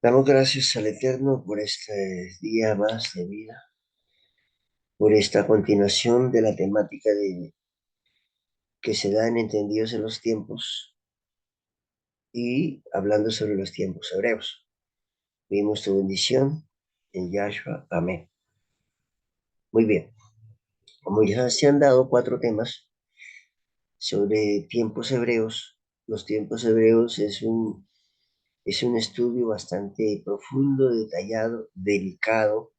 Damos gracias al Eterno por este día más de vida, por esta continuación de la temática que se da en Entendidos en los Tiempos y hablando sobre los tiempos hebreos. Vimos tu bendición en Yahshua. Amén. Muy bien. Como ya se han dado cuatro temas sobre tiempos hebreos, los tiempos hebreos es un estudio bastante profundo, detallado, delicado,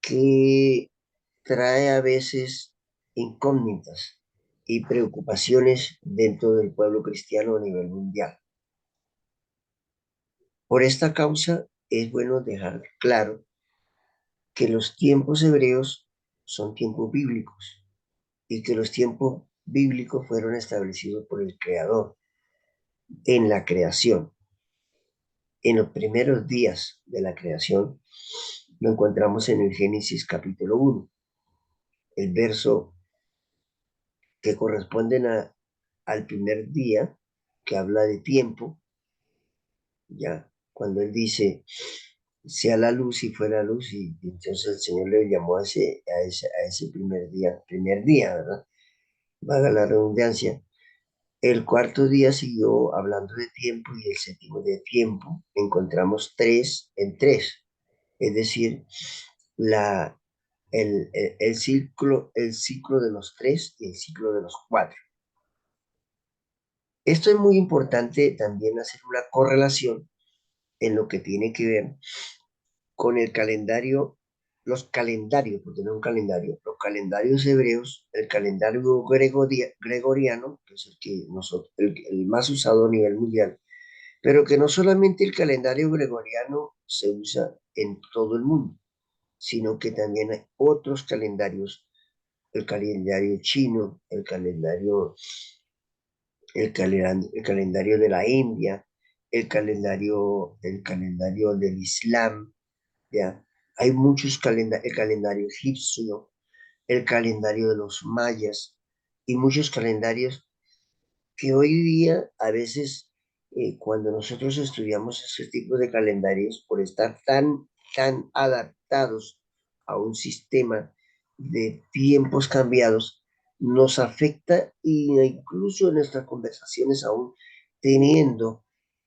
que trae a veces incógnitas y preocupaciones dentro del pueblo cristiano a nivel mundial. Por esta causa es bueno dejar claro que los tiempos hebreos son tiempos bíblicos y que los tiempos bíblicos fueron establecidos por el Creador en la creación. En los primeros días de la creación lo encontramos en el Génesis capítulo 1, el verso que corresponden al primer día, que habla de tiempo, ya, cuando él dice, sea la luz y fuera luz, y entonces el Señor le llamó a ese primer día, ¿verdad? Vaga la redundancia. El cuarto día siguió hablando de tiempo y el séptimo de tiempo encontramos tres en tres, es decir, la, el ciclo de los tres y el ciclo de los cuatro. Esto es muy importante también hacer una correlación en lo que tiene que ver con el calendario, los calendarios, porque no es un calendario, los calendarios hebreos, el calendario gregoriano, que es el más usado a nivel mundial, pero que no solamente el calendario gregoriano se usa en todo el mundo, sino que también hay otros calendarios, el calendario chino, el calendario de la India, el calendario del Islam, ¿ya? Hay muchos calendarios, el calendario egipcio, el calendario de los mayas y muchos calendarios que hoy día a veces cuando nosotros estudiamos ese tipo de calendarios, por estar tan adaptados a un sistema de tiempos cambiados, nos afecta e incluso en nuestras conversaciones aún teniendo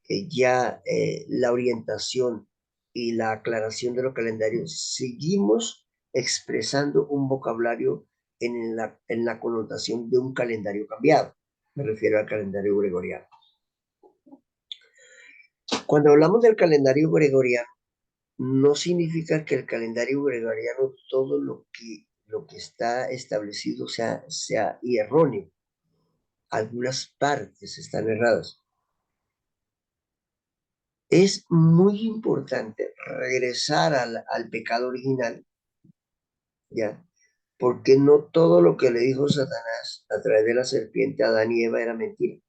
ya la orientación y la aclaración de los calendarios, seguimos expresando un vocabulario en la connotación de un calendario cambiado. Me refiero al calendario gregoriano. Cuando hablamos del calendario gregoriano, no significa que el calendario gregoriano, todo lo que está establecido sea erróneo. Algunas partes están erradas. Es muy importante regresar al pecado original, ¿ya? Porque no todo lo que le dijo Satanás a través de la serpiente a Adán y Eva era mentira.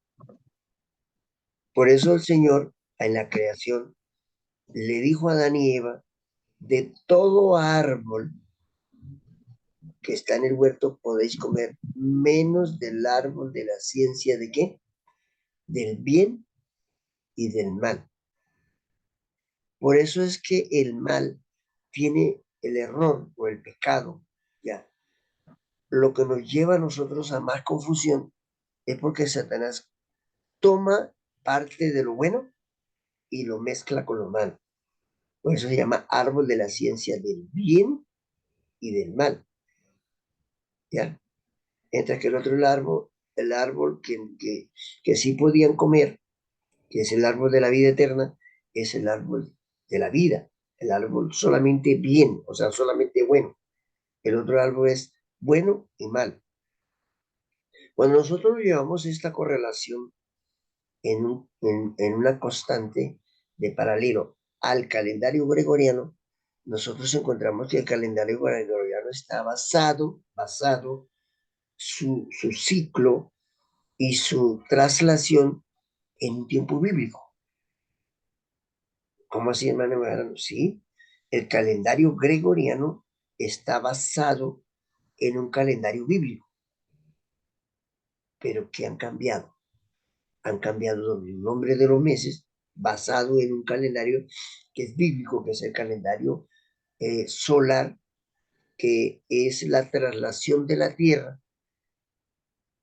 Por eso el Señor, en la creación, le dijo a Adán y Eva, de todo árbol que está en el huerto podéis comer, menos del árbol de la ciencia de qué? Del bien y del mal. Por eso es que el mal tiene el error o el pecado, ya. Lo que nos lleva a nosotros a más confusión es porque Satanás toma parte de lo bueno y lo mezcla con lo malo. Por eso se llama árbol de la ciencia del bien y del mal, ¿ya? Mientras que el árbol que sí podían comer, que es el árbol de la vida eterna, es el árbol de la vida, el árbol solamente bien, o sea, solamente bueno. El otro árbol es bueno y mal. Cuando nosotros llevamos esta correlación en una constante de paralelo al calendario gregoriano, nosotros encontramos que el calendario gregoriano está basado su ciclo y su traslación en un tiempo bíblico. ¿Cómo así, hermano Medrano? Sí, el calendario gregoriano está basado en un calendario bíblico, pero que han cambiado. Han cambiado los nombres de los meses, basado en un calendario que es bíblico, que es el calendario solar, que es la traslación de la Tierra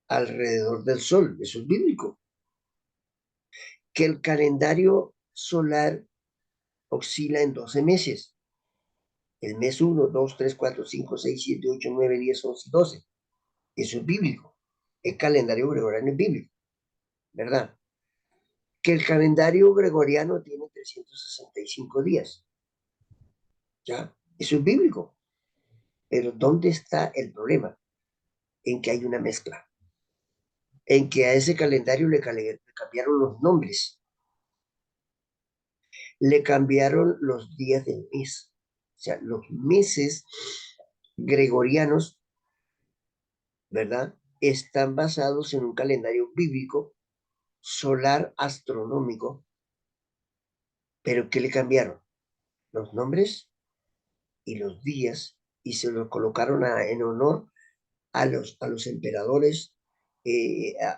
alrededor del Sol. Eso es bíblico. Que el calendario solar oscila en 12 meses. El mes 1, 2, 3, 4, 5, 6, 7, 8, 9, 10, 11 y 12. Eso es bíblico. El calendario gregoriano es bíblico, ¿verdad? Que el calendario gregoriano tiene 365 días. ¿Ya? Eso es bíblico. Pero ¿dónde está el problema? En que hay una mezcla. En que a ese calendario le cambiaron los nombres. Le cambiaron los días del mes. O sea, los meses gregorianos, ¿verdad? Están basados en un calendario bíblico solar astronómico, pero ¿qué le cambiaron? Los nombres y los días, y se los colocaron en honor a los emperadores,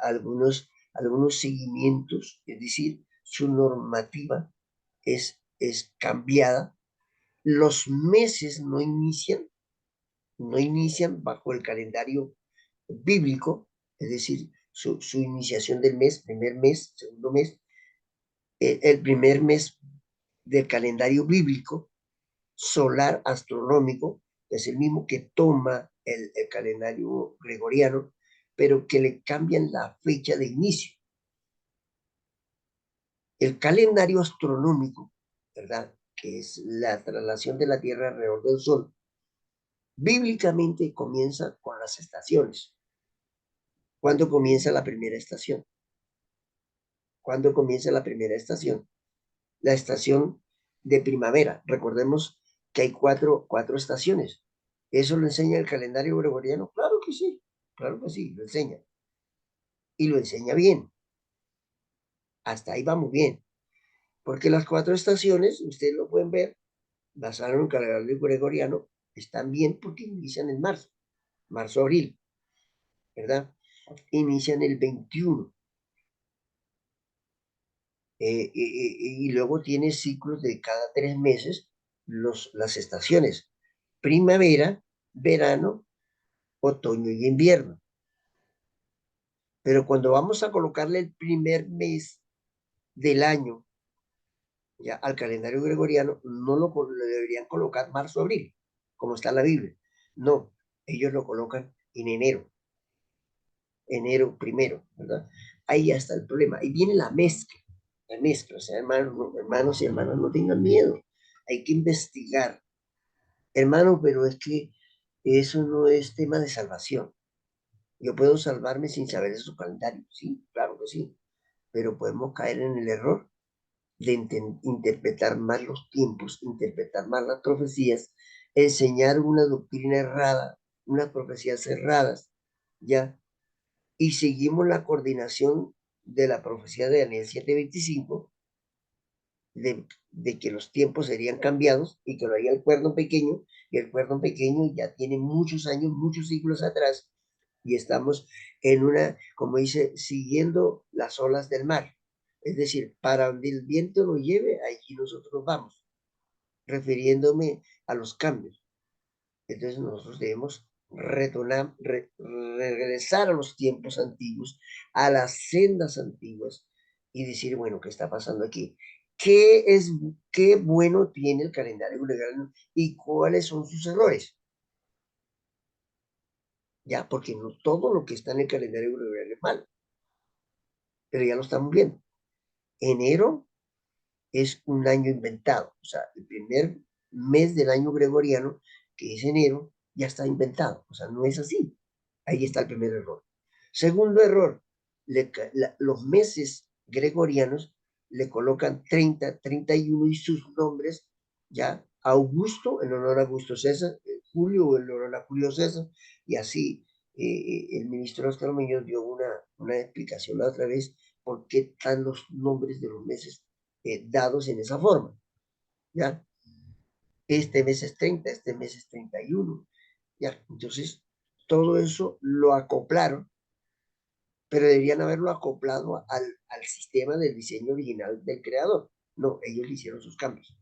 algunos seguimientos, es decir, su normativa es cambiada. Los meses no inician bajo el calendario bíblico, es decir, su iniciación del mes, primer mes, segundo mes, el primer mes del calendario bíblico solar astronómico, que es el mismo que toma el calendario gregoriano, pero que le cambian la fecha de inicio. El calendario astronómico, ¿verdad? Que es la traslación de la Tierra alrededor del Sol, bíblicamente comienza con las estaciones. ¿Cuándo comienza la primera estación? ¿Cuándo comienza la primera estación? La estación de primavera. Recordemos que hay cuatro estaciones. ¿Eso lo enseña el calendario gregoriano? Claro que sí, lo enseña. Y lo enseña bien. Hasta ahí vamos bien. Porque las cuatro estaciones, ustedes lo pueden ver, basadas en el calendario gregoriano, están bien porque inician en marzo-abril, ¿verdad? Inician el 21. Y luego tiene ciclos de cada 3 meses las estaciones. Primavera, verano, otoño y invierno. Pero cuando vamos a colocarle el primer mes del año ya al calendario gregoriano, no lo deberían colocar marzo-abril, como está en la Biblia. No, ellos lo colocan en enero primero, ¿verdad? Ahí ya está el problema. Ahí viene la mezcla. O sea, hermanos y hermanas, no tengan miedo. Hay que investigar. Hermano, pero es que eso no es tema de salvación. Yo puedo salvarme sin saber de su calendario, sí, claro que sí, pero podemos caer en el error de interpretar mal los tiempos, interpretar mal las profecías, enseñar una doctrina errada, unas profecías erradas, ¿ya? Y seguimos la coordinación de la profecía de Daniel 7:25, de que los tiempos serían cambiados y que lo haría el cuerno pequeño, y el cuerno pequeño ya tiene muchos años, muchos siglos atrás, y estamos en una, como dice, siguiendo las olas del mar. Es decir, para donde el viento nos lleve, allí nosotros vamos, refiriéndome a los cambios. Entonces nosotros debemos regresar a los tiempos antiguos, a las sendas antiguas, y decir, bueno, ¿qué está pasando aquí? ¿Qué bueno tiene el calendario gregoriano y cuáles son sus errores? Ya, porque no todo lo que está en el calendario gregoriano es malo, pero ya lo estamos viendo. Enero es un año inventado, o sea, el primer mes del año gregoriano, que es enero, ya está inventado, o sea, no es así. Ahí está el primer error. Segundo error, los meses gregorianos le colocan 30, 31 y sus nombres, ya, Augusto en honor a Augusto César, Julio en honor a Julio César, y así el ministro Oscar Muñoz dio una explicación la otra vez por qué están los nombres de los meses dados en esa forma, ¿ya? Este mes es 30, este mes es 31, ¿ya? Entonces, todo eso lo acoplaron, pero deberían haberlo acoplado al sistema del diseño original del creador. No, ellos le hicieron sus cambios.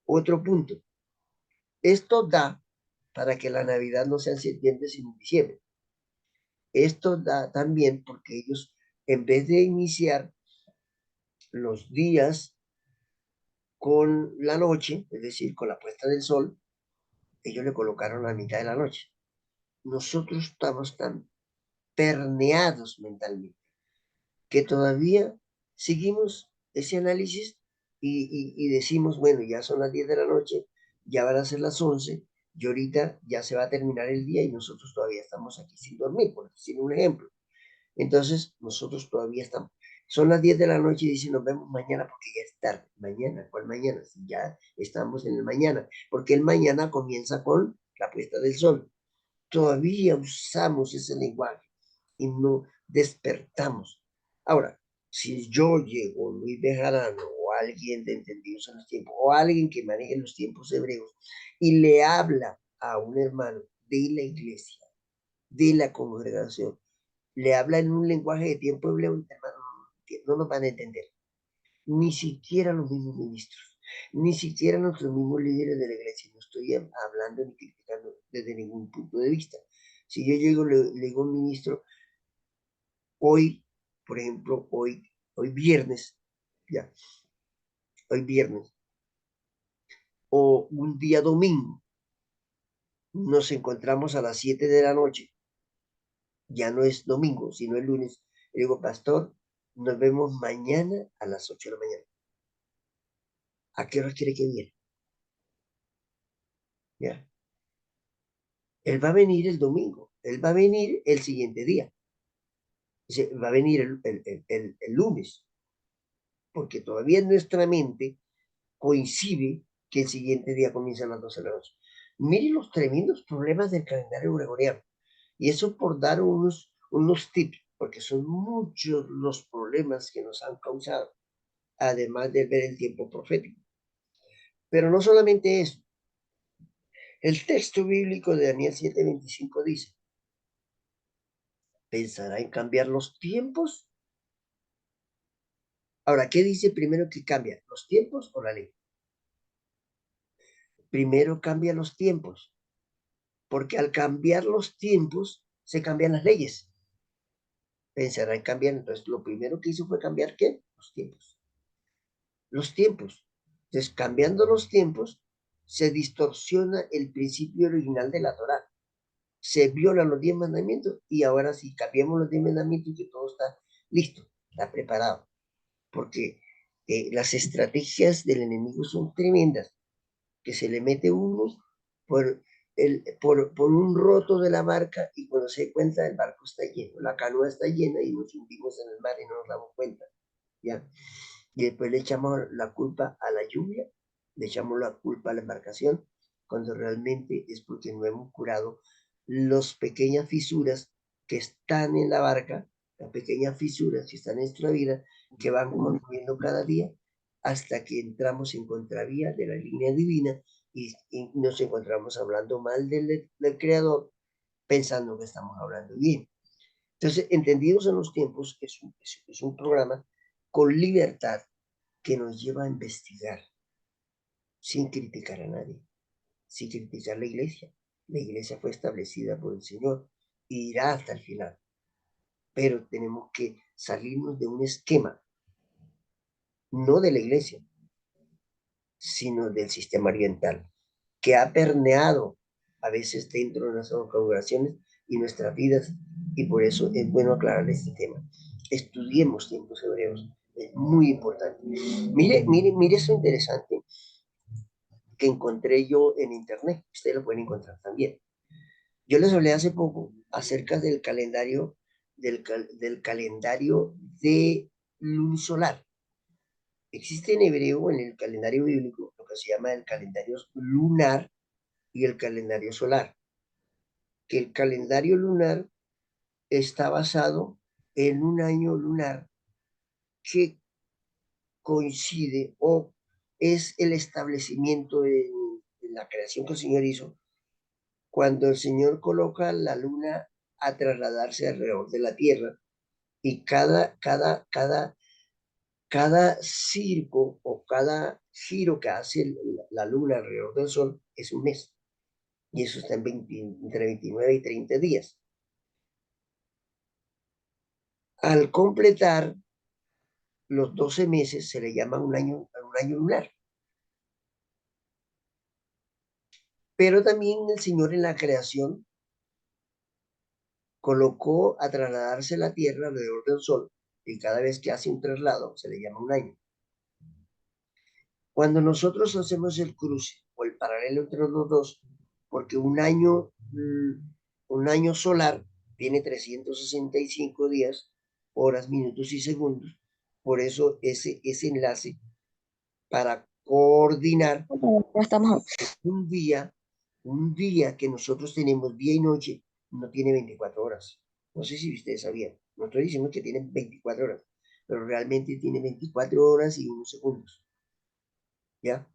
Otro punto. Esto da para que la Navidad no sea en septiembre, sino en diciembre. Esto da también porque ellos, en vez de iniciar los días con la noche, es decir, con la puesta del sol, ellos le colocaron la mitad de la noche. Nosotros estamos tan permeados mentalmente que todavía seguimos ese análisis y decimos, bueno, ya son las 10 de la noche, ya van a ser las 11, y ahorita ya se va a terminar el día y nosotros todavía estamos aquí sin dormir, por decir un ejemplo. Entonces, nosotros todavía estamos. Son las 10 de la noche y dicen, nos vemos mañana porque ya es tarde. Mañana, ¿cuál mañana? Si ya estamos en el mañana, porque el mañana comienza con la puesta del sol. Todavía usamos ese lenguaje y no despertamos. Ahora, si yo llego, Luis Bejarano, o alguien de entendidos en los tiempos, o alguien que maneje los tiempos hebreos, y le habla a un hermano de la iglesia, de la congregación, le habla en un lenguaje de tiempo hebreo, hermano, no nos van a entender. Ni siquiera los mismos ministros, ni siquiera nuestros mismos líderes de la iglesia. No estoy hablando ni criticando desde ningún punto de vista. Si yo llego, le digo a un ministro, hoy, por ejemplo, hoy viernes, ya, hoy viernes, o un día domingo, nos encontramos a las 7 de la noche, ya no es domingo, sino el lunes. Le digo, pastor, nos vemos mañana a las 8 de la mañana. ¿A qué hora quiere que viene? Ya. Él va a venir el domingo, él va a venir el siguiente día, va a venir el lunes, porque todavía en nuestra mente coincide que el siguiente día comienza a las 12 de la noche. Miren los tremendos problemas del calendario gregoriano. Y eso por dar unos tips, porque son muchos los problemas que nos han causado, además de ver el tiempo profético. Pero no solamente eso. El texto bíblico de Daniel 7:25 dice, ¿pensará en cambiar los tiempos? Ahora, ¿qué dice primero que cambia? ¿Los tiempos o la ley? Primero cambia los tiempos, porque al cambiar los tiempos se cambian las leyes. Pensará en cambiar, entonces lo primero que hizo fue cambiar ¿qué? Los tiempos. Los tiempos. Entonces, cambiando los tiempos, se distorsiona el principio original de la Torá. Se violan los 10 mandamientos y ahora si cambiamos los 10 mandamientos que todo está listo, está preparado. Porque las estrategias del enemigo son tremendas, que se le mete uno por un roto de la barca y cuando se da cuenta el barco está lleno, la canoa está llena y nos hundimos en el mar y no nos damos cuenta. ¿Ya? Y después le echamos la culpa a la lluvia, le echamos la culpa a la embarcación, cuando realmente es porque no hemos curado las pequeñas fisuras que están en la barca, las pequeñas fisuras que están en nuestra vida, que van consumiendo cada día hasta que entramos en contravía de la línea divina y nos encontramos hablando mal del Creador, pensando que estamos hablando bien. Entonces, Entendidos en los Tiempos es un programa con libertad que nos lleva a investigar sin criticar a nadie, sin criticar la iglesia. La iglesia fue establecida por el Señor y irá hasta el final. Pero tenemos que salirnos de un esquema, no de la iglesia, sino del sistema oriental, que ha permeado a veces dentro de nuestras congregaciones y nuestras vidas, y por eso es bueno aclarar este tema. Estudiemos tiempos hebreos, es muy importante. Mire eso interesante que encontré yo en internet, ustedes lo pueden encontrar también. Yo les hablé hace poco acerca del calendario, del calendario de lunisolar. Existe en hebreo, en el calendario bíblico, lo que se llama el calendario lunar y el calendario solar. Que el calendario lunar está basado en un año lunar que coincide o es el establecimiento de la creación que el Señor hizo cuando el Señor coloca la luna a trasladarse alrededor de la Tierra y cada circo o cada giro que hace la luna alrededor del sol es un mes. Y eso está entre 29 y 30 días. Al completar los 12 meses se le llama un año lunar. Pero también el Señor en la creación colocó a trasladarse la Tierra alrededor del Sol, y cada vez que hace un traslado se le llama un año. Cuando nosotros hacemos el cruce o el paralelo entre los dos, porque un año solar tiene 365 días, horas, minutos y segundos, por eso ese enlace para coordinar Ya estamos. un día, un día que nosotros tenemos día y noche, no tiene 24 horas. No sé si ustedes sabían. No estoy diciendo que tiene 24 horas, pero realmente tiene 24 horas y unos segundos. ¿Ya?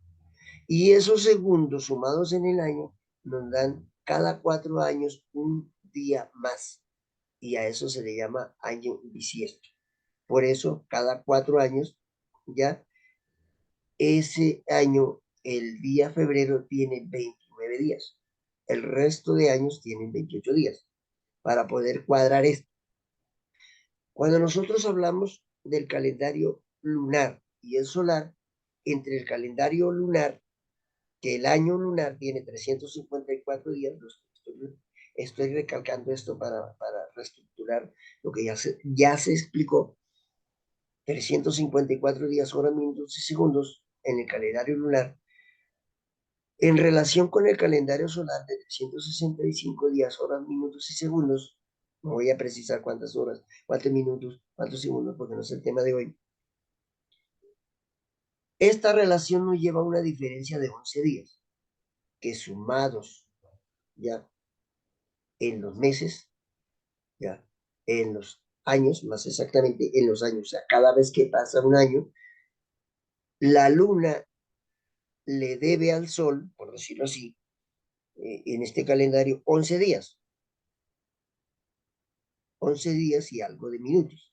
Y esos segundos sumados en el año nos dan cada 4 años un día más. Y a eso se le llama año bisiesto. Por eso, cada 4 años, ya ese año, el día febrero tiene 29 días. El resto de años tienen 28 días para poder cuadrar esto. Cuando nosotros hablamos del calendario lunar y el solar, entre el calendario lunar, que el año lunar tiene 354 días, estoy recalcando esto para reestructurar lo que ya se explicó, 354 días, horas, minutos y segundos en el calendario lunar, en relación con el calendario solar de 365 días, horas, minutos y segundos. No voy a precisar cuántas horas, cuántos minutos, cuántos segundos, porque no es el tema de hoy. Esta relación nos lleva a una diferencia de 11 días, que sumados ya en los meses, ya en los años, más exactamente en los años, o sea, cada vez que pasa un año, la luna le debe al sol, por decirlo así, en este calendario, 11 días, 11 días y algo de minutos.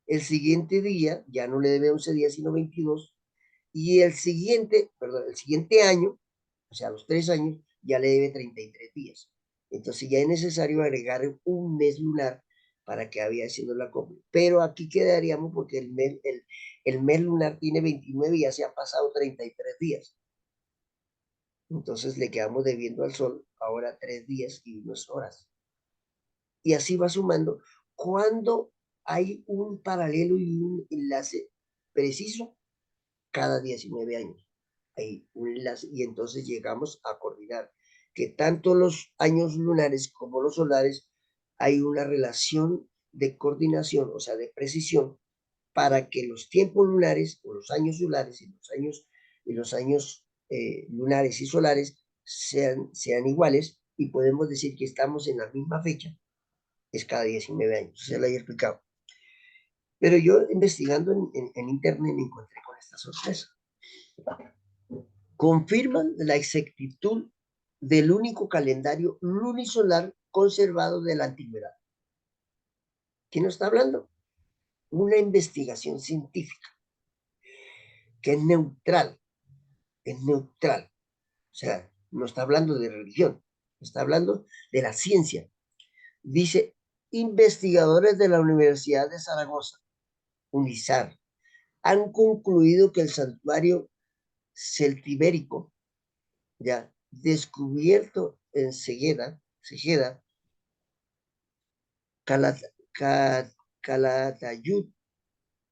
El siguiente día ya no le debe 11 días, sino 22. Y el siguiente año, o sea, los 3 años, ya le debe 33 días. Entonces ya es necesario agregar un mes lunar para que vaya haciendo la copia. Pero aquí quedaríamos porque el mes lunar tiene 29 y ya se han pasado 33 días. Entonces le quedamos debiendo al sol ahora 3 días y 2 horas. Y así va sumando. Cuando hay un paralelo y un enlace preciso, cada 19 años. Hay un enlace y entonces llegamos a coordinar que tanto los años lunares como los solares hay una relación de coordinación, o sea, de precisión, para que los tiempos lunares o los años solares y los años lunares y solares sean iguales y podemos decir que estamos en la misma fecha, es cada 19 años, se lo había explicado. Pero yo investigando en internet me encontré con esta sorpresa. Confirman la exactitud del único calendario lunisolar conservado de la antigüedad. ¿Quién nos está hablando? Una investigación científica que es neutral. O sea, no está hablando de religión, está hablando de la ciencia. Dice, investigadores de la Universidad de Zaragoza, UNIZAR, han concluido que el santuario celtibérico, ya descubierto en Segeda, Calatayud,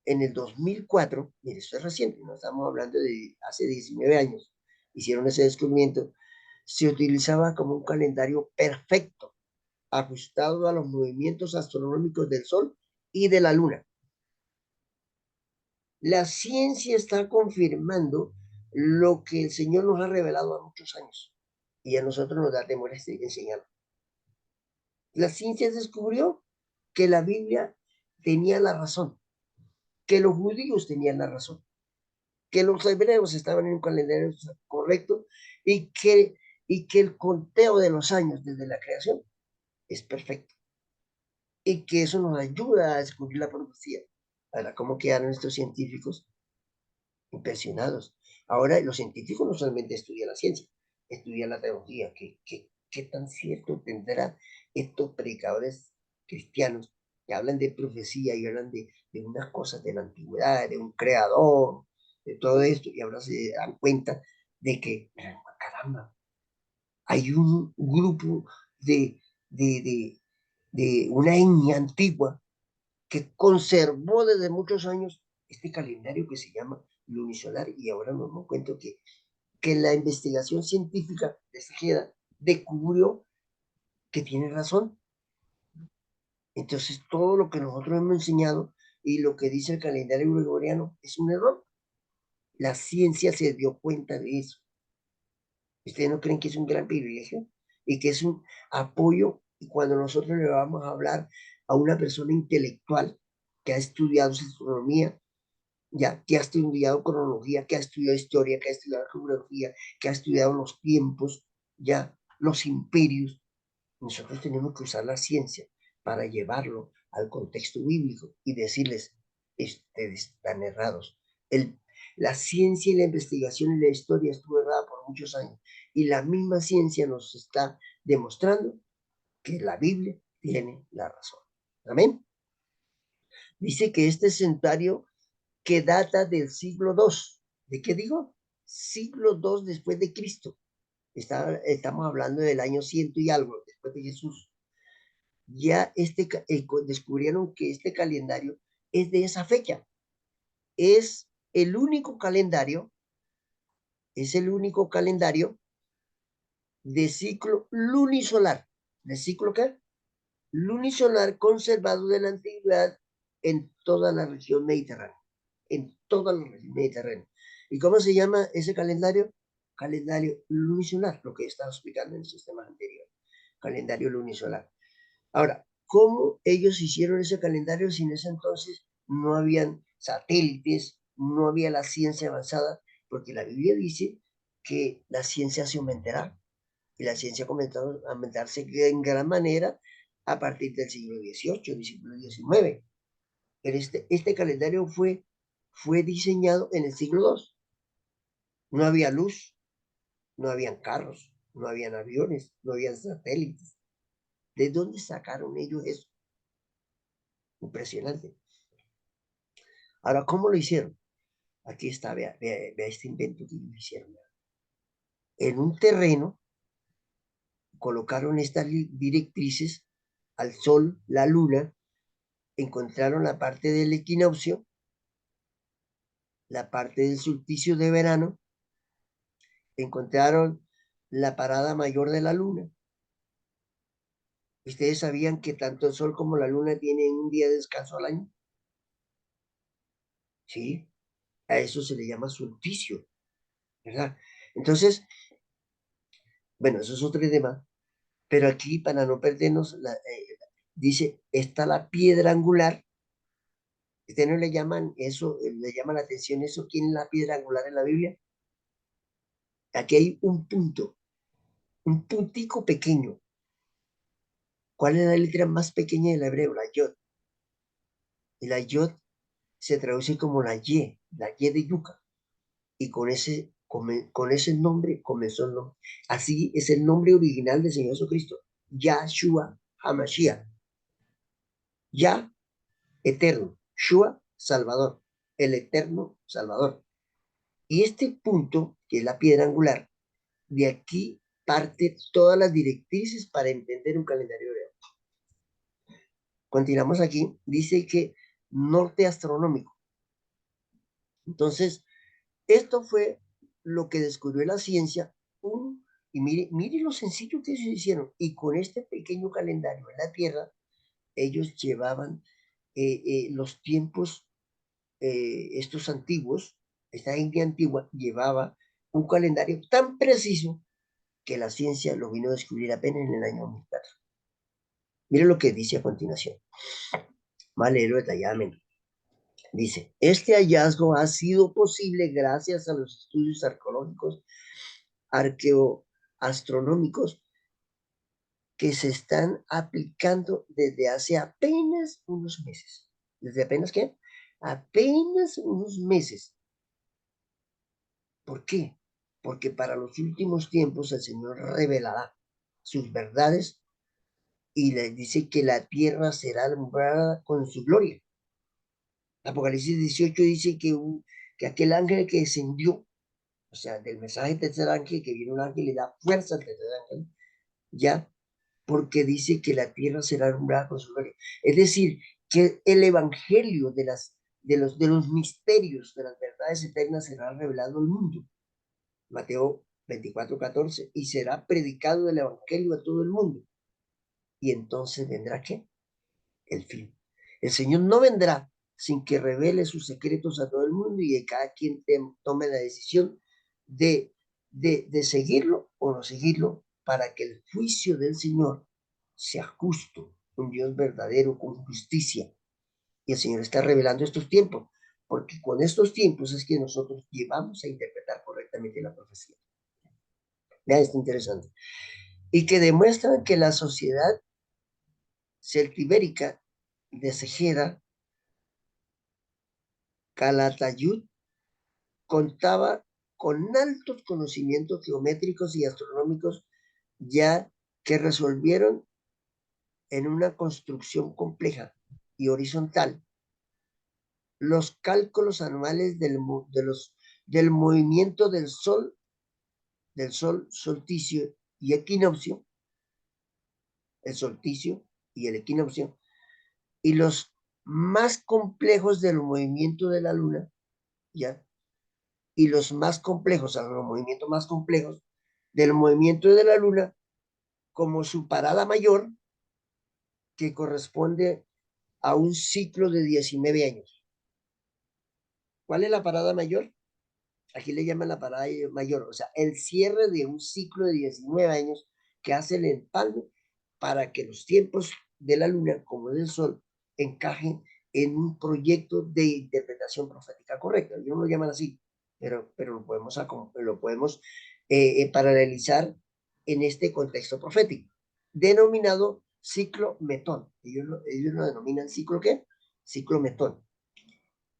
en el 2004, mire, esto es reciente, no estamos hablando de hace 19 años, hicieron ese descubrimiento, se utilizaba como un calendario perfecto, ajustado a los movimientos astronómicos del Sol y de la Luna. La ciencia está confirmando lo que el Señor nos ha revelado a muchos años y a nosotros nos da temor enseñar. La ciencia descubrió que la Biblia tenía la razón, que los judíos tenían la razón, que los hebreos estaban en un calendario correcto y que el conteo de los años desde la creación es perfecto. y que eso nos ayuda a descubrir la profecía. Ahora, ¿cómo quedaron estos científicos? Impresionados. Ahora, los científicos no solamente estudian la ciencia, estudian la teología. ¿Qué tan cierto tendrá estos predicadores cristianos que hablan de profecía y hablan de unas cosas de la antigüedad, de un creador, de todo esto, y ahora se dan cuenta de que, caramba, hay un grupo de, de, de, de una etnia antigua que conservó desde muchos años este calendario que se llama lunisolar, y ahora nos damos cuenta que la investigación científica de Tejeda descubrió que tiene razón. Entonces todo lo que nosotros hemos enseñado y lo que dice el calendario gregoriano es un error. La ciencia se dio cuenta de eso. ¿Ustedes no creen que es un gran privilegio y que es un apoyo? Y cuando nosotros le vamos a hablar a una persona intelectual que ha estudiado astronomía, ya, que ha estudiado cronología, que ha estudiado historia, que ha estudiado geografía, que ha estudiado los tiempos, ya, los imperios, nosotros tenemos que usar la ciencia para llevarlo al contexto bíblico y decirles, ustedes están errados. El, la ciencia y la investigación y la historia estuvo errada por muchos años, y la misma ciencia nos está demostrando que la Biblia tiene la razón. Amén. Dice que este santuario que data del siglo II. ¿De qué digo? Siglo II después de Cristo. Estamos hablando del año ciento y algo después de Jesús. Ya descubrieron que este calendario es de esa fecha. Es el único calendario, es el único calendario de ciclo lunisolar. ¿De ciclo qué? Lunisolar conservado de la antigüedad en toda la región mediterránea. En toda la región mediterránea. ¿Y cómo se llama ese calendario? Calendario lunisolar, lo que estaba explicando en el sistema anterior. Calendario lunisolar. Ahora, ¿cómo ellos hicieron ese calendario si en ese entonces no habían satélites, no había la ciencia avanzada? Porque la Biblia dice que la ciencia se aumentará, y la ciencia comenzó a aumentarse en gran manera a partir del siglo XVIII, del siglo XIX. Pero este calendario fue diseñado en el siglo II. No había luz, no habían carros, no habían aviones, no habían satélites. ¿De dónde sacaron ellos eso? Impresionante. Ahora, ¿cómo lo hicieron? Aquí está, vea este invento que ellos hicieron. En un terreno colocaron estas directrices al sol, la luna, encontraron la parte del equinoccio, la parte del solsticio de verano, encontraron la parada mayor de la luna. ¿Ustedes sabían que tanto el sol como la luna tienen un día de descanso al año? Sí, a eso se le llama solsticio, ¿verdad? Entonces, bueno, eso es otro tema, pero aquí para no perdernos, dice, está la piedra angular. ¿Ustedes no le llaman eso, le llama la atención eso? ¿Quién es la piedra angular en la Biblia? Aquí hay un punto, un puntico pequeño. ¿Cuál es la letra más pequeña del hebreo? La yod. Y la yod se traduce como la Y de yuca. Y con ese nombre comenzó el nombre. Así es el nombre original del Señor Jesucristo. Yahshua HaMashiach. Yah, eterno. Shua, Salvador. El eterno Salvador. Y este punto, que es la piedra angular, de aquí parte todas las directrices para entender un calendario hebreo. Continuamos aquí. Dice que norte astronómico. Entonces, esto fue lo que descubrió la ciencia. Y mire lo sencillo que ellos hicieron. Y con este pequeño calendario en la Tierra, ellos llevaban los tiempos, estos antiguos, esta India antigua llevaba un calendario tan preciso que la ciencia lo vino a descubrir apenas en el año 2004. Mire lo que dice a continuación. Más leerlo detalladamente. Dice, este hallazgo ha sido posible gracias a los estudios arqueológicos, arqueoastronómicos que se están aplicando desde hace apenas unos meses. ¿Desde apenas qué? Apenas unos meses. ¿Por qué? Porque para los últimos tiempos el Señor revelará sus verdades y les dice que la tierra será alumbrada con su gloria. Apocalipsis 18 dice que aquel ángel que descendió, o sea, del mensaje del tercer ángel, que viene un ángel y le da fuerza al tercer ángel, ya, porque dice que la tierra será alumbrada con su gloria. Es decir, que el evangelio de los misterios, de las verdades eternas será revelado al mundo. Mateo 24:14, y será predicado el evangelio a todo el mundo. Y entonces vendrá ¿qué? El fin. El Señor no vendrá sin que revele sus secretos a todo el mundo y que cada quien tome la decisión de seguirlo o no seguirlo para que el juicio del Señor sea justo, un Dios verdadero con justicia. Y el Señor está revelando estos tiempos, porque con estos tiempos es que nosotros llevamos a interpretar correctamente la profecía. Vean, esto interesante. Y que demuestran que la sociedad celtibérica de Cejeda, Calatayud, contaba con altos conocimientos geométricos y astronómicos ya que resolvieron en una construcción compleja y horizontal los cálculos anuales del movimiento del sol solsticio y equinoccio, el solsticio y el equinoccio, y los más complejos del movimiento de la luna, ¿ya? Y los más complejos, o sea, los movimientos más complejos del movimiento de la luna, como su parada mayor, que corresponde a un ciclo de 19 años. ¿Cuál es la parada mayor? Aquí le llaman la parada mayor, o sea, el cierre de un ciclo de 19 años que hace el empalme para que los tiempos de la luna como del sol encajen en un proyecto de interpretación profética correcta. Ellos no lo llaman así, pero lo podemos paralelizar en este contexto profético, denominado ciclo metón. Ellos lo denominan ciclo ¿qué? Ciclo metón.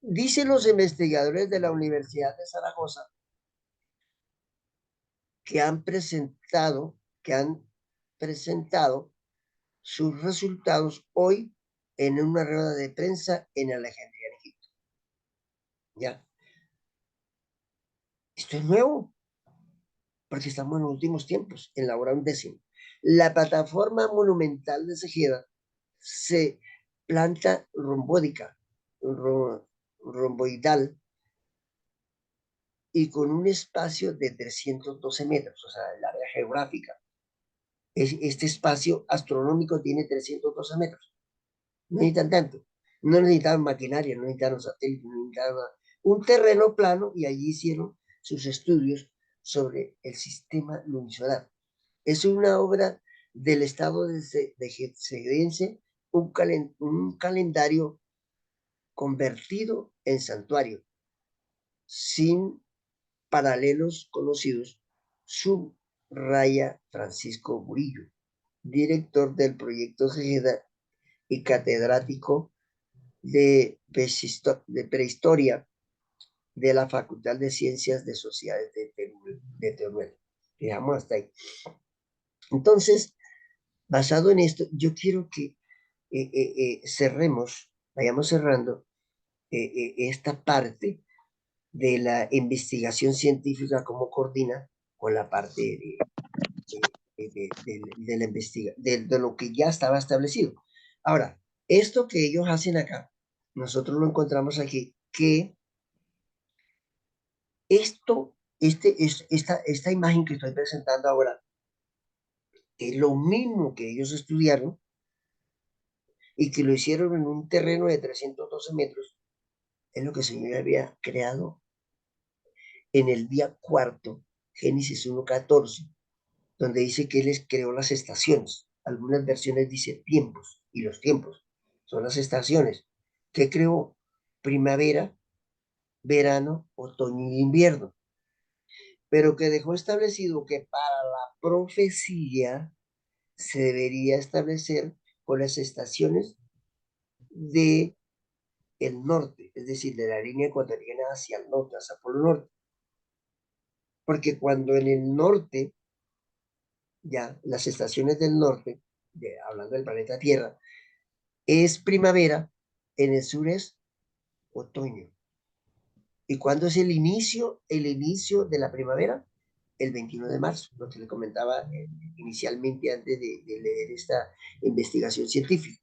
Dicen los investigadores de la Universidad de Zaragoza que que han presentado sus resultados hoy en una rueda de prensa en Alejandría, en Egipto. ¿Ya? Esto es nuevo, porque estamos en los últimos tiempos, en la hora 11. La plataforma monumental de Cejeda se planta romboidal y con un espacio de 312 metros, o sea, el área geográfica. Este espacio astronómico tiene 312 metros. No necesitan tanto. No necesitaban maquinaria, no necesitaban satélites, no necesitaban un terreno plano y allí hicieron sus estudios sobre el sistema lunisolar. Es una obra del estado de Cedense, un calendario convertido en santuario, sin paralelos conocidos, subraya Francisco Murillo, director del proyecto Cejeda y catedrático de prehistoria de la Facultad de Ciencias de Sociedades de Teruel. Dejamos hasta ahí. Entonces, basado en esto, yo quiero que vayamos cerrando esta parte de la investigación científica, cómo coordina con la parte de la de lo que ya estaba establecido. Ahora, esto que ellos hacen acá, nosotros lo encontramos aquí, que esta imagen que estoy presentando ahora es lo mismo que ellos estudiaron y que lo hicieron en un terreno de 312 metros, es lo que el Señor había creado en el día cuarto, Génesis 1:14, donde dice que Él les creó las estaciones. Algunas versiones dice tiempos, y los tiempos son las estaciones. ¿Qué creó? Primavera, verano, otoño y invierno. Pero que dejó establecido que para la profecía se debería establecer con las estaciones de el norte, es decir, de la línea ecuatoriana hacia el norte, hacia el polo norte. Porque cuando en el norte, ya, las estaciones del norte, hablando del planeta Tierra, es primavera, en el sur es otoño. ¿Y cuándo es el inicio? El inicio de la primavera, el 21 de marzo, lo que le comentaba inicialmente antes de leer esta investigación científica.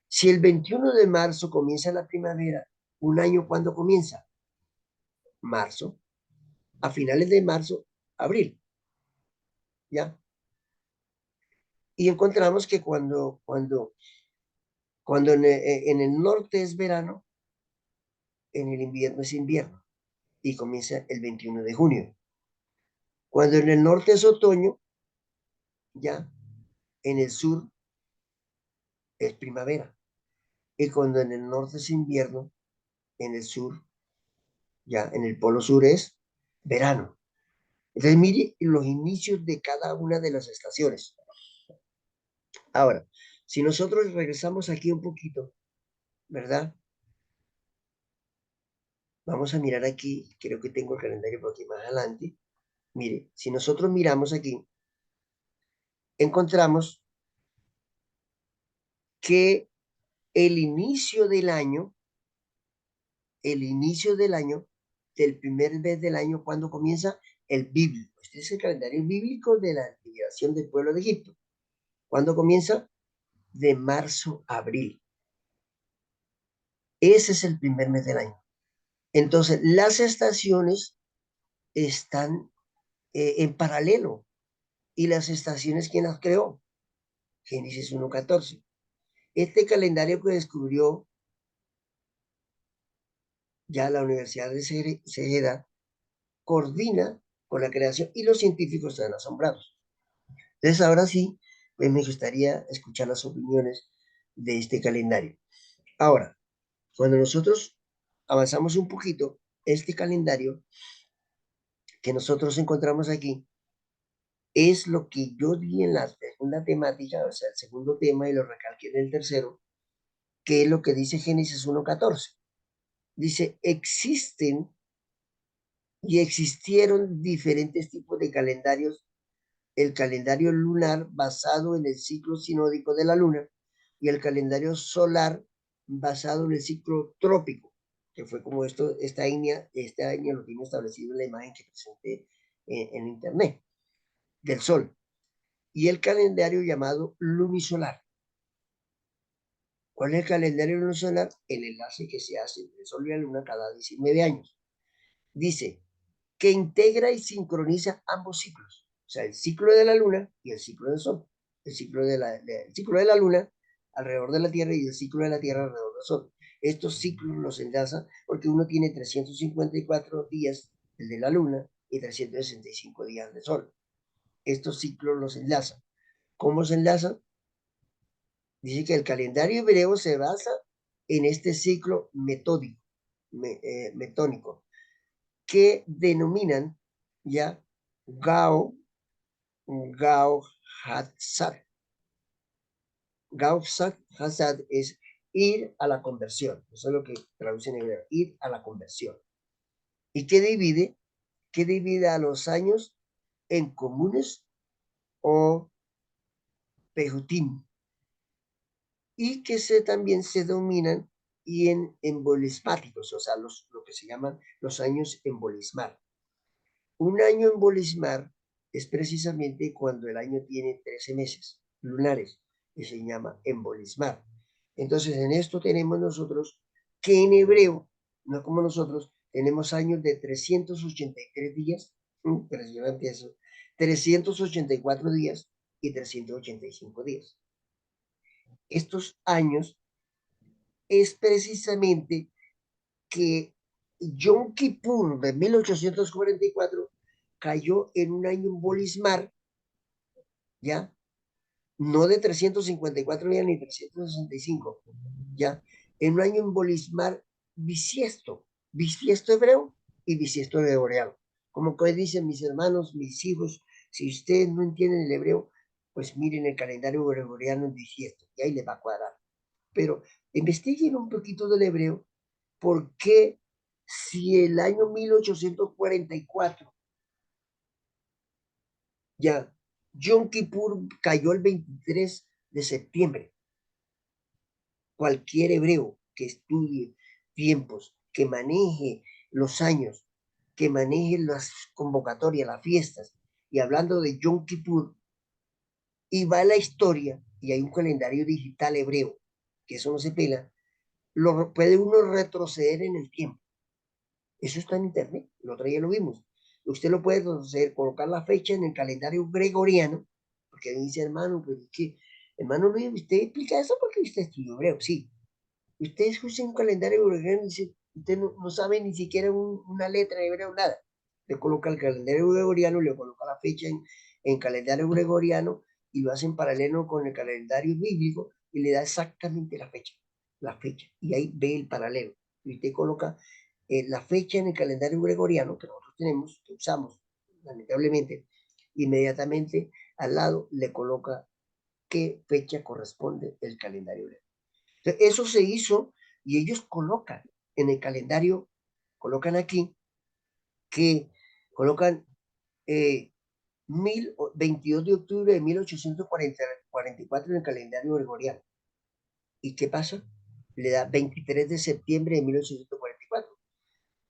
Si el 21 de marzo comienza la primavera, ¿un año cuándo comienza? Marzo. A finales de marzo, abril. ¿Ya? Y encontramos que cuando en el norte es verano, en el invierno es invierno y comienza el 21 de junio. Cuando en el norte es otoño, ya en el sur es primavera. Y cuando en el norte es invierno, en el sur, ya en el polo sur es verano. Entonces, mire los inicios de cada una de las estaciones. Ahora, si nosotros regresamos aquí un poquito, ¿verdad? Vamos a mirar aquí, creo que tengo el calendario por aquí más adelante. Mire, si nosotros miramos aquí, encontramos que el inicio del año, el inicio del año, del primer mes del año, cuando comienza el bíblico. Este es el calendario bíblico de la liberación del pueblo de Egipto. ¿Cuándo comienza? De marzo a abril. Ese es el primer mes del año. Entonces, las estaciones están en paralelo. ¿Y las estaciones quién las creó? Génesis 1:14. Este calendario que descubrió ya la Universidad de Cegeda coordina con la creación y los científicos están asombrados. Entonces, ahora sí, pues me gustaría escuchar las opiniones de este calendario. Ahora, cuando nosotros avanzamos un poquito, este calendario que nosotros encontramos aquí es lo que yo di en la segunda temática, o sea, el segundo tema, y lo recalqué en el tercero, que es lo que dice Génesis 1:14. Dice, existen y existieron diferentes tipos de calendarios. El calendario lunar basado en el ciclo sinódico de la luna y el calendario solar basado en el ciclo trópico, que fue como esta año lo tiene establecido en la imagen que presenté en internet, del sol. Y el calendario llamado lunisolar. ¿Cuál es el calendario lunisolar? El enlace que se hace entre el sol y la luna cada 19 años. Dice que integra y sincroniza ambos ciclos, o sea, el ciclo de la luna y el ciclo del sol, el ciclo de la luna alrededor de la Tierra y el ciclo de la Tierra alrededor del sol. Estos ciclos los enlaza porque uno tiene 354 días, el de la luna, y 365 días de sol. Estos ciclos los enlazan. ¿Cómo se enlazan? Dice que el calendario hebreo se basa en este ciclo metónico, que denominan ya Gao, Gao Hatzad. Gao Hatzad es ir a la conversión. Eso es lo que traduce en hebreo, ir a la conversión. ¿Y qué divide? ¿Qué divide a los años en comunes o pejutim? Y que también se dominan y en embolismáticos, o sea, lo que se llaman los años embolismar. Un año embolismar es precisamente cuando el año tiene 13 meses lunares, que se llama embolismar. Entonces, en esto tenemos nosotros que en hebreo, no como nosotros, tenemos años de 383 días, impresionante eso, 384 días y 385 días. Estos años es precisamente que Yom Kippur de 1844 cayó en un año embolismar, ¿ya? No de 354 días ni 365, ¿ya? En un año embolismar bisiesto hebreo y bisiesto hebreo. Como que dicen mis hermanos, mis hijos, si ustedes no entienden el hebreo, pues miren el calendario gregoriano bisiesto y ahí les va a cuadrar. Pero investiguen un poquito del hebreo, porque si el año 1844 ya Yom Kippur cayó el 23 de septiembre, cualquier hebreo que estudie tiempos, que maneje los años, que maneje las convocatorias, las fiestas, y hablando de Yom Kippur, y va a la historia, y hay un calendario digital hebreo, que eso no se pela, lo puede uno retroceder en el tiempo. Eso está en internet, el otro día lo vimos. Usted lo puede retroceder, colocar la fecha en el calendario gregoriano, porque dice, hermano, pero es que, hermano Luis, usted explica eso porque usted estudió hebreo, sí. Usted escucha un calendario gregoriano y dice, usted no sabe ni siquiera una letra de hebreo, nada. Le coloca el calendario gregoriano, le coloca la fecha en calendario gregoriano y lo hace en paralelo con el calendario bíblico y le da exactamente la fecha. Y ahí ve el paralelo. Y usted coloca la fecha en el calendario gregoriano que nosotros tenemos, que usamos, lamentablemente, inmediatamente al lado le coloca qué fecha corresponde el calendario gregoriano. Entonces, eso se hizo y ellos colocan en el calendario, colocan aquí, que colocan 22 de octubre de 1844 en el calendario gregoriano. ¿Y qué pasa? Le da 23 de septiembre de 1844.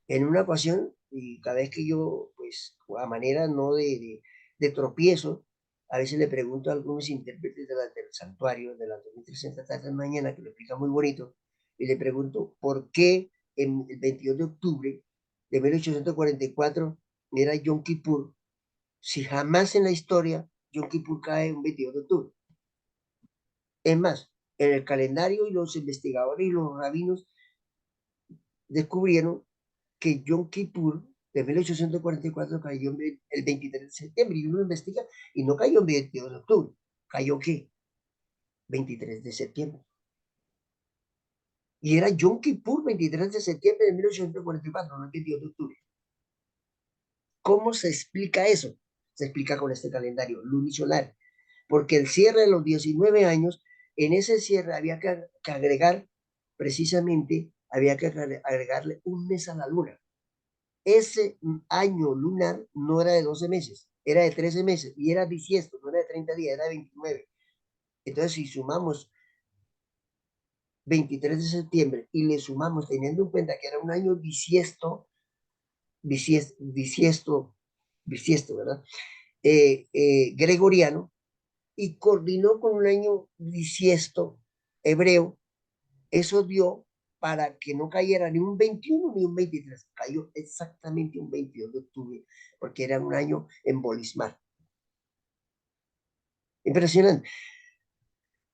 En una ocasión, y cada vez que yo, pues, a manera no de tropiezo, a veces le pregunto a algunos intérpretes del santuario, de las 2300 tardes de mañana, que lo explica muy bonito, y le pregunto por qué en el 22 de octubre de 1844 era Yom Kippur, si jamás en la historia Yom Kippur cae un 22 de octubre. Es más, en el calendario y los investigadores y los rabinos descubrieron que Yom Kippur de 1844 cayó el 23 de septiembre y uno investiga y no cayó el 22 de octubre. ¿Cayó qué? 23 de septiembre. Y era Yom Kippur 23 de septiembre de 1844, no el 22 de octubre. ¿Cómo se explica eso? Se explica con este calendario lunisolar. Porque el cierre de los 19 años, en ese cierre había que agregar, precisamente, había que agregarle un mes a la luna. Ese año lunar no era de 12 meses, era de 13 meses y era bisiesto, no era de 30 días, era de 29. Entonces, si sumamos 23 de septiembre y le sumamos, teniendo en cuenta que era un año bisiesto, bisiesto, ¿verdad? Gregoriano, y coordinó con un año bisiesto hebreo, eso dio para que no cayera ni un 21 ni un 23, cayó exactamente un 22 de octubre, porque era un año embolismal. Impresionante.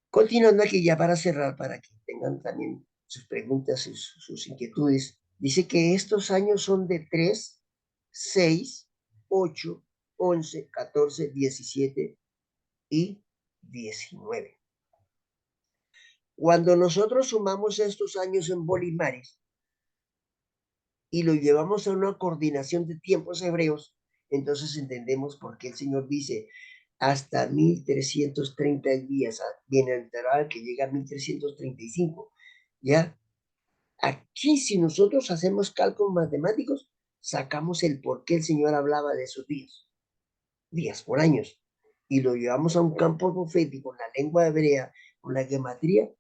Continuando aquí ya para cerrar, para que tengan también sus preguntas, sus inquietudes, dice que estos años son de 3, 6, 8, 11, 14, 17 y 19. Cuando nosotros sumamos estos años en bolimares y lo llevamos a una coordinación de tiempos hebreos, entonces entendemos por qué el Señor dice hasta 1330 días, bienaventurado que llega a 1335. ¿Ya? Aquí, si nosotros hacemos cálculos matemáticos, sacamos el por qué el Señor hablaba de esos días por años, y lo llevamos a un campo profético, la lengua hebrea, con la gematría,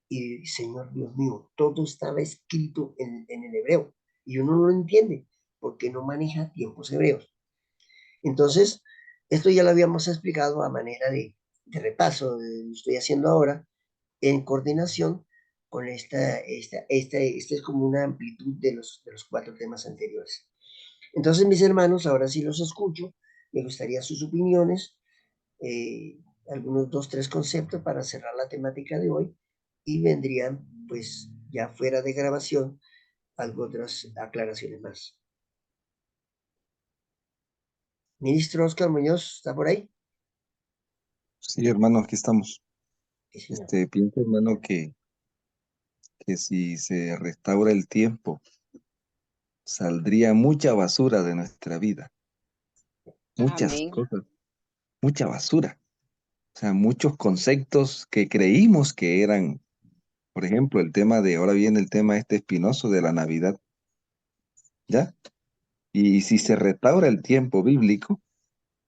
y Señor Dios mío, todo estaba escrito en el hebreo, y uno no lo entiende, porque no maneja tiempos hebreos. Entonces, esto ya lo habíamos explicado a manera de repaso, lo estoy haciendo ahora, en coordinación con esta es como una amplitud de los 4 temas anteriores. Entonces, mis hermanos, ahora sí los escucho, me gustaría sus opiniones, eh, algunos 2, 3 conceptos para cerrar la temática de hoy, y vendrían, pues, ya fuera de grabación, algo otras aclaraciones más. Ministro Oscar Muñoz, ¿está por ahí? Sí, hermano, aquí estamos. Sí, señor. Pienso, hermano, que si se restaura el tiempo, saldría mucha basura de nuestra vida, muchas Amén. cosas, mucha basura. O sea, muchos conceptos que creímos que eran, por ejemplo, el tema de, ahora viene el tema este espinoso de la Navidad, ¿ya? Y si se restaura el tiempo bíblico,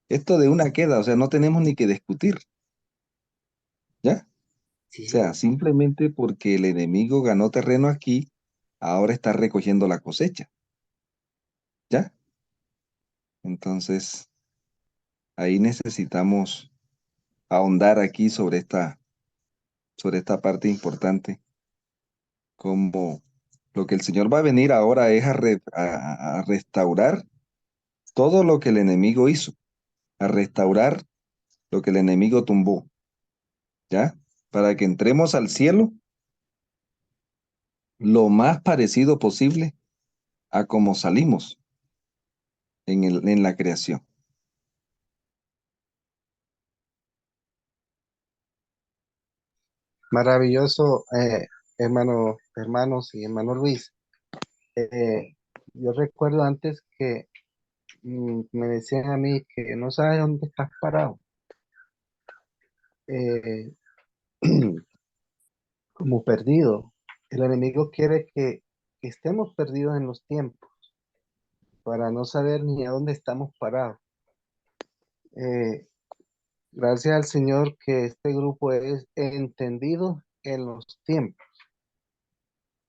esto de una queda, o sea, no tenemos ni que discutir, ¿ya? Sí, O sea, señor. simplemente porque el enemigo ganó terreno aquí, ahora está recogiendo la cosecha, ¿ya? Entonces, ahí necesitamos ahondar aquí sobre esta parte importante, como lo que el Señor va a venir ahora es a restaurar todo lo que el enemigo hizo, a restaurar lo que el enemigo tumbó, ¿ya? Para que entremos al cielo lo más parecido posible a como salimos en la creación. Maravilloso, hermanos y hermano Luis. Eh, yo recuerdo antes que me decían a mí que no sabes dónde estás parado. Eh, como perdido. El enemigo quiere que estemos perdidos en los tiempos para no saber ni a dónde estamos parados. Eh, gracias al Señor que este grupo es entendido en los tiempos.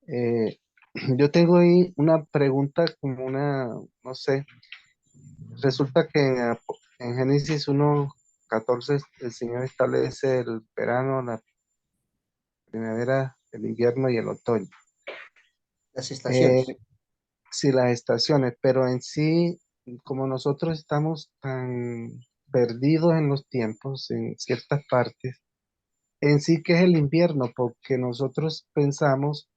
Eh, yo tengo ahí una pregunta como una, no sé, resulta que en Génesis 1:14 el Señor establece el verano, la primavera, el invierno y el otoño. Las Eh, estaciones. sí, las estaciones, pero en sí, como nosotros estamos tan perdidos en los tiempos, en ciertas partes, en sí que es el invierno, porque nosotros pensamos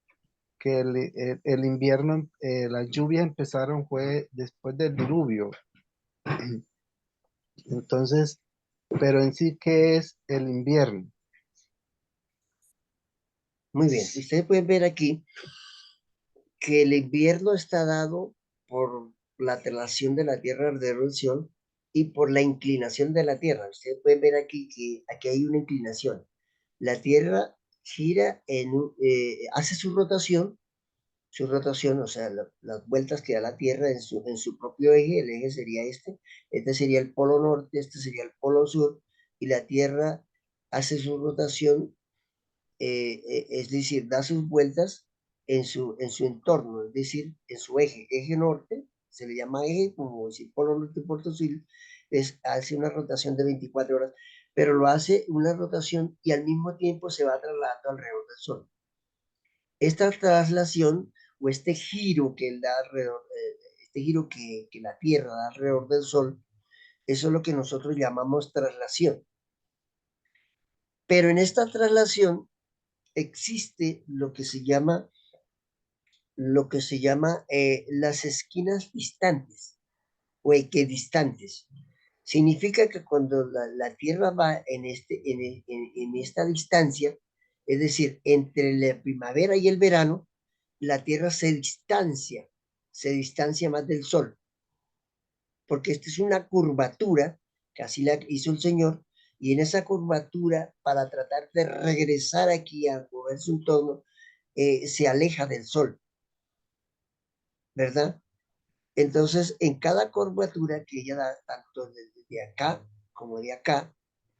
que el invierno, las lluvias empezaron fue después del diluvio. Entonces, pero en sí, ¿qué es el invierno? Muy bien. Ustedes pueden ver aquí que el invierno está dado por la traslación de la Tierra alrededor del Sol y por la inclinación de la Tierra. Ustedes pueden ver aquí que aquí hay una inclinación. La Tierra gira hace su rotación, o sea, las vueltas que da la Tierra en su propio eje. El eje sería este sería el polo norte, este sería el polo sur, y la Tierra hace su rotación, es decir, da sus vueltas en su entorno, es decir, en su eje norte, se le llama eje, como decir polo norte, polo sur, hace una rotación de 24 horas, pero lo hace una rotación y al mismo tiempo se va trasladando alrededor del Sol. Esta traslación o este giro que él da alrededor, este giro que la Tierra da alrededor del Sol, eso es lo que nosotros llamamos traslación. Pero en esta traslación existe lo que se llama las esquinas distantes o equidistantes. Significa que cuando la Tierra va en esta distancia, es decir, entre la primavera y el verano, la Tierra se distancia más del Sol, porque esta es una curvatura, que así la hizo el Señor, y en esa curvatura, para tratar de regresar aquí a moverse un torno, se aleja del Sol, ¿verdad? Entonces, en cada curvatura que ella da, tanto desde acá como de acá,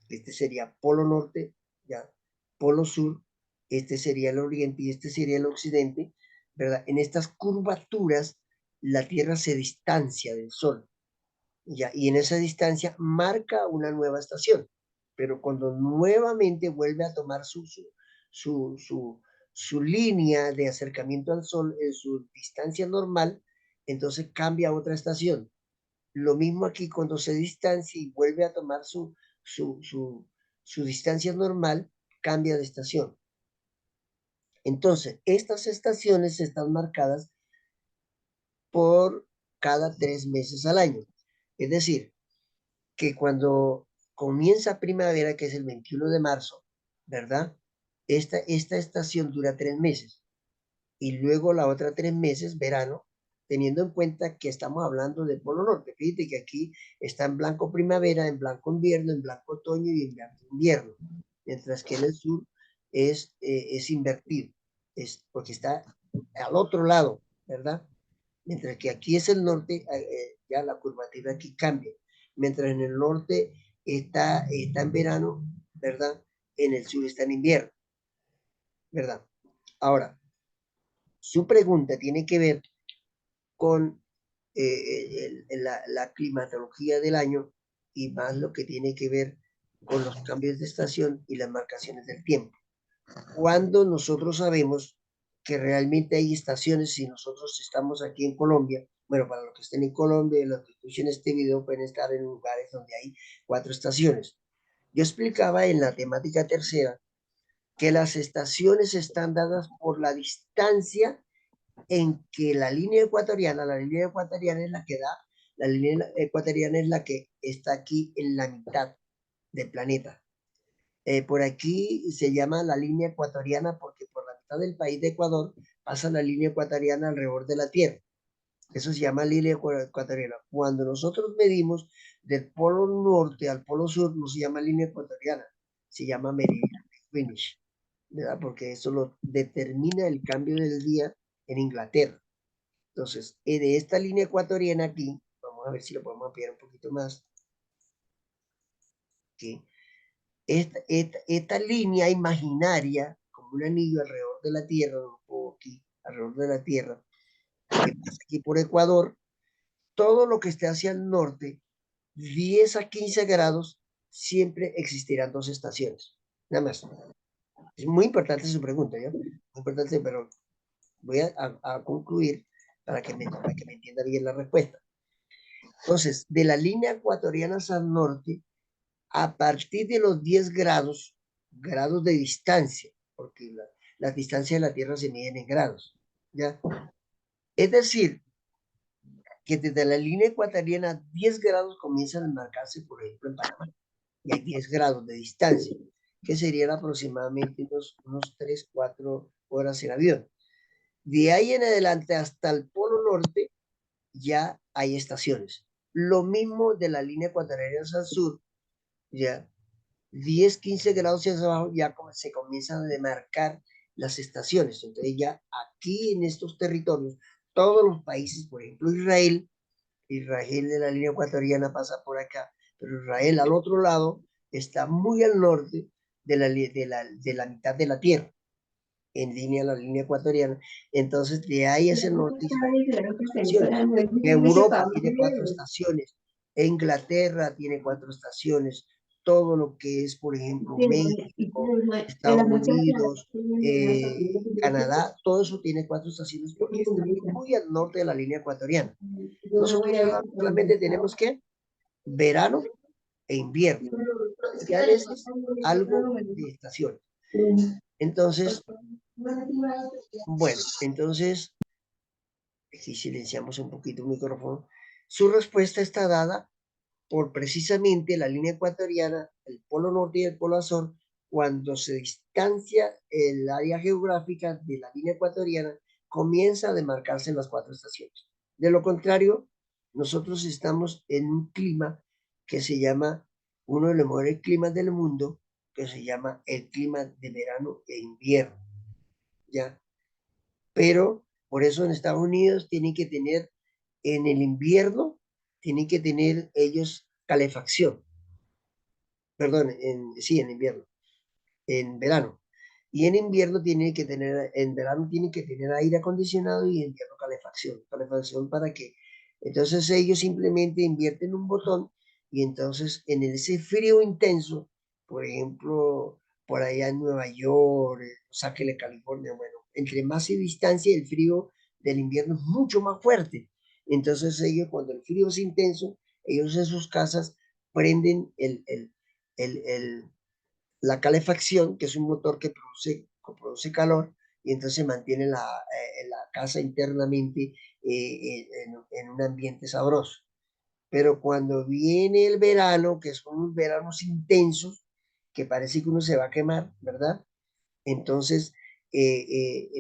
este sería polo norte, ya, polo sur, este sería el oriente y este sería el occidente, ¿verdad? En estas curvaturas, la Tierra se distancia del Sol, ya, y en esa distancia marca una nueva estación, pero cuando nuevamente vuelve a tomar su, su, su línea de acercamiento al Sol en su distancia normal, entonces cambia a otra estación. Lo mismo aquí cuando se distancia y vuelve a tomar su, su, su distancia normal, cambia de estación. Entonces, estas estaciones están marcadas por cada 3 meses al año. Es decir, que cuando comienza primavera, que es el 21 de marzo, ¿verdad? Esta estación dura 3 meses y luego la otra 3 meses, verano, teniendo en cuenta que estamos hablando del Polo Norte. Fíjate que aquí está en blanco primavera, en blanco invierno, en blanco otoño y en blanco invierno, mientras que en el sur es invertido, porque está al otro lado, ¿verdad? Mientras que aquí es el norte, ya la curvatura aquí cambia. Mientras en el norte está en verano, ¿verdad? En el sur está en invierno, ¿verdad? Ahora, su pregunta tiene que ver con la climatología del año y más lo que tiene que ver con los cambios de estación y las marcaciones del tiempo. Cuando nosotros sabemos que realmente hay estaciones, si nosotros estamos aquí en Colombia, bueno, para los que estén en Colombia y los que escuchen este video pueden estar en lugares donde hay 4 estaciones. Yo explicaba en la temática tercera que las estaciones están dadas por la distancia en que la línea ecuatoriana es la que da, la línea ecuatoriana es la que está aquí en la mitad del planeta. Por aquí se llama la línea ecuatoriana porque por la mitad del país de Ecuador pasa la línea ecuatoriana alrededor de la Tierra. Eso se llama línea ecuatoriana. Cuando nosotros medimos del polo norte al polo sur, no se llama línea ecuatoriana, se llama meridiano Greenwich, ¿verdad? Porque eso lo determina el cambio del día en Inglaterra. Entonces, de esta línea ecuatoriana aquí, vamos a ver si lo podemos ampliar un poquito más. ¿Okay? Esta línea imaginaria, como un anillo alrededor de la Tierra, o aquí, alrededor de la Tierra, que pasa aquí por Ecuador, todo lo que esté hacia el norte, 10 a 15 grados, siempre existirán 2 estaciones. Nada más. Es muy importante su pregunta, ¿ya? Muy importante, pero voy a concluir para que me entienda bien la respuesta. Entonces, de la línea ecuatoriana hacia el norte, a partir de los 10 grados de distancia, porque la distancia de la Tierra se mide en grados, ¿ya? Es decir, que desde la línea ecuatoriana 10 grados comienzan a marcarse, por ejemplo, en Panamá, y hay 10 grados de distancia, que serían aproximadamente unos 3, 4 horas en avión. De ahí en adelante hasta el Polo Norte ya hay estaciones. Lo mismo de la línea ecuatoriana hacia el sur, ya 10, 15 grados hacia abajo ya se comienzan a demarcar las estaciones. Entonces ya aquí en estos territorios, todos los países, por ejemplo Israel de la línea ecuatoriana pasa por acá, pero Israel al otro lado está muy al norte de la mitad de la Tierra, en línea la línea ecuatoriana. Entonces de ahí hacia el norte estaciones. Europa tiene 4 estaciones, Inglaterra tiene 4 estaciones, todo lo que es, por ejemplo, México, Estados Unidos, Canadá, todo eso tiene 4 estaciones porque está muy al norte de la línea ecuatoriana. Nosotros solamente tenemos que verano e invierno. Y a veces algo de estaciones. Entonces, bueno, entonces, si silenciamos un poquito el micrófono, su respuesta está dada por precisamente la línea ecuatoriana, el polo norte y el polo sur, cuando se distancia el área geográfica de la línea ecuatoriana, comienza a demarcarse en las 4 estaciones. De lo contrario, nosotros estamos en un clima que se llama, uno de los mejores climas del mundo, que se llama el clima de verano e invierno, ¿ya? Pero por eso en Estados Unidos tienen que tener, en el invierno, tienen que tener ellos calefacción. Perdón, sí, en invierno, en verano. Y en invierno tienen que tener, en verano tienen que tener aire acondicionado y en invierno calefacción. Calefacción para que, entonces ellos simplemente invierten un botón y entonces en ese frío intenso, por ejemplo, por allá en Nueva York, Los Ángeles, California, bueno, entre más se distancia el frío del invierno es mucho más fuerte. Entonces ellos cuando el frío es intenso, ellos en sus casas prenden la calefacción, que es un motor que produce calor, y entonces mantiene la casa internamente en un ambiente sabroso. Pero cuando viene el verano, que son unos veranos intensos, que parece que uno se va a quemar, ¿verdad? Entonces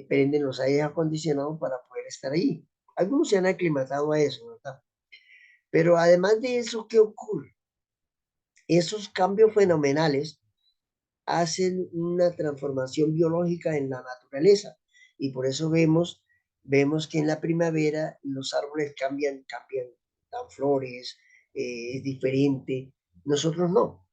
prenden los aires acondicionados para poder estar ahí. Algunos se han aclimatado a eso, ¿verdad? Pero además de eso, ¿qué ocurre? Esos cambios fenomenales hacen una transformación biológica en la naturaleza y por eso vemos que en la primavera los árboles cambian, dan flores, es diferente. Nosotros no,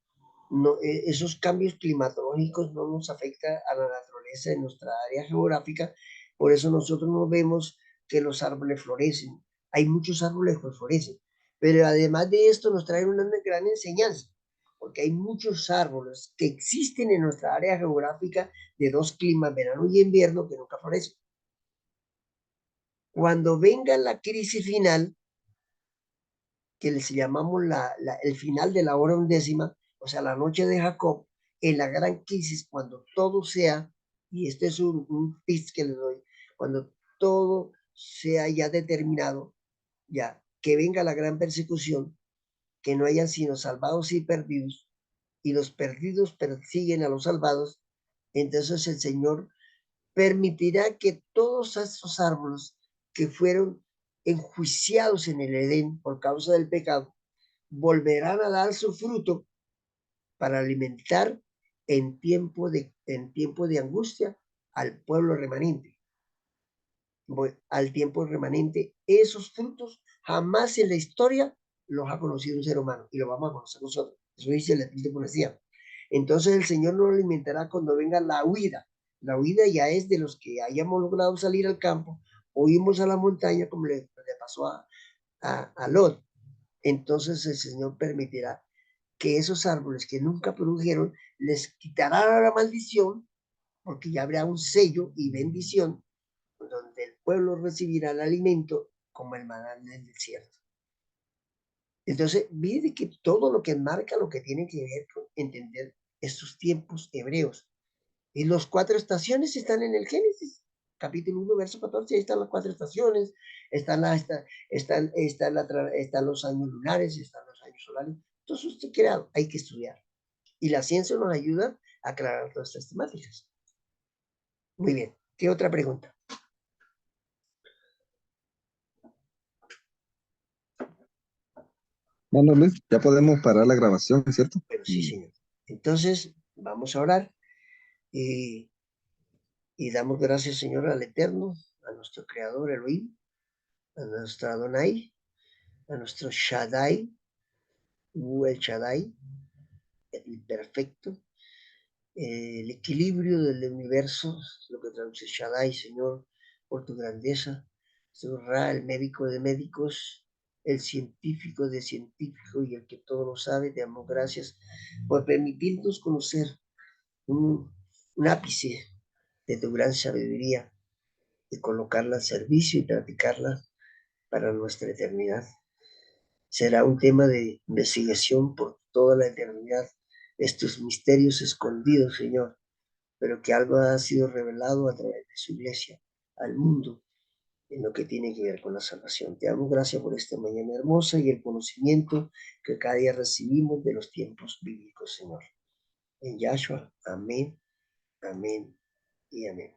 esos cambios climatológicos no nos afectan a la naturaleza de nuestra área geográfica, por eso nosotros no vemos que los árboles florecen. Hay muchos árboles que florecen, pero además de esto nos trae una gran enseñanza, porque hay muchos árboles que existen en nuestra área geográfica de dos climas, verano y invierno, que nunca florecen. Cuando venga la crisis final, que les llamamos el final de la hora undécima, o sea, la noche de Jacob, en la gran crisis, cuando todo sea, y este es un tips que les doy, cuando todo sea ya determinado, ya, que venga la gran persecución, que no hayan sino salvados y perdidos, y los perdidos persiguen a los salvados, entonces el Señor permitirá que todos esos árboles que fueron enjuiciados en el Edén por causa del pecado, volverán a dar su fruto para alimentar en tiempo de angustia al pueblo remanente. Al tiempo remanente, esos frutos jamás en la historia los ha conocido un ser humano y lo vamos a conocer nosotros. Eso dice el Espíritu de Profecía. Entonces el Señor nos alimentará cuando venga la huida. La huida ya es de los que hayamos logrado salir al campo o irnos a la montaña, como le pasó a Lot. Entonces el Señor permitirá que esos árboles que nunca produjeron les quitará la maldición, porque ya habrá un sello y bendición donde el pueblo recibirá el alimento como el maná del desierto. Entonces, mire que todo lo que marca lo que tiene que ver con entender estos tiempos hebreos. Y las 4 estaciones están en el Génesis, capítulo 1, verso 14, ahí están las 4 estaciones, están los años lunares, están los años solares, todo eso está creado, hay que estudiar. Y la ciencia nos ayuda a aclarar todas estas temáticas. Muy bien, ¿qué otra pregunta? Bueno, Luis, ya podemos parar la grabación, ¿cierto? Pero sí, señor. Entonces, vamos a orar y damos gracias, Señor, al Eterno, a nuestro Creador Elohim, a nuestro Adonai, a nuestro Shaddai, el Shaddai, el perfecto, el equilibrio del universo, lo que traduce Shaddai, Señor, por tu grandeza, Señor Ra, el médico de médicos, el científico de científicos y el que todo lo sabe, te damos gracias por permitirnos conocer un ápice de tu gran sabiduría y colocarla al servicio y practicarla para nuestra eternidad. Será un tema de investigación por toda la eternidad, estos misterios escondidos, Señor, pero que algo ha sido revelado a través de su iglesia al mundo en lo que tiene que ver con la salvación. Te damos gracias por esta mañana hermosa y el conocimiento que cada día recibimos de los tiempos bíblicos, Señor. En Yahshua, amén, amén y amén.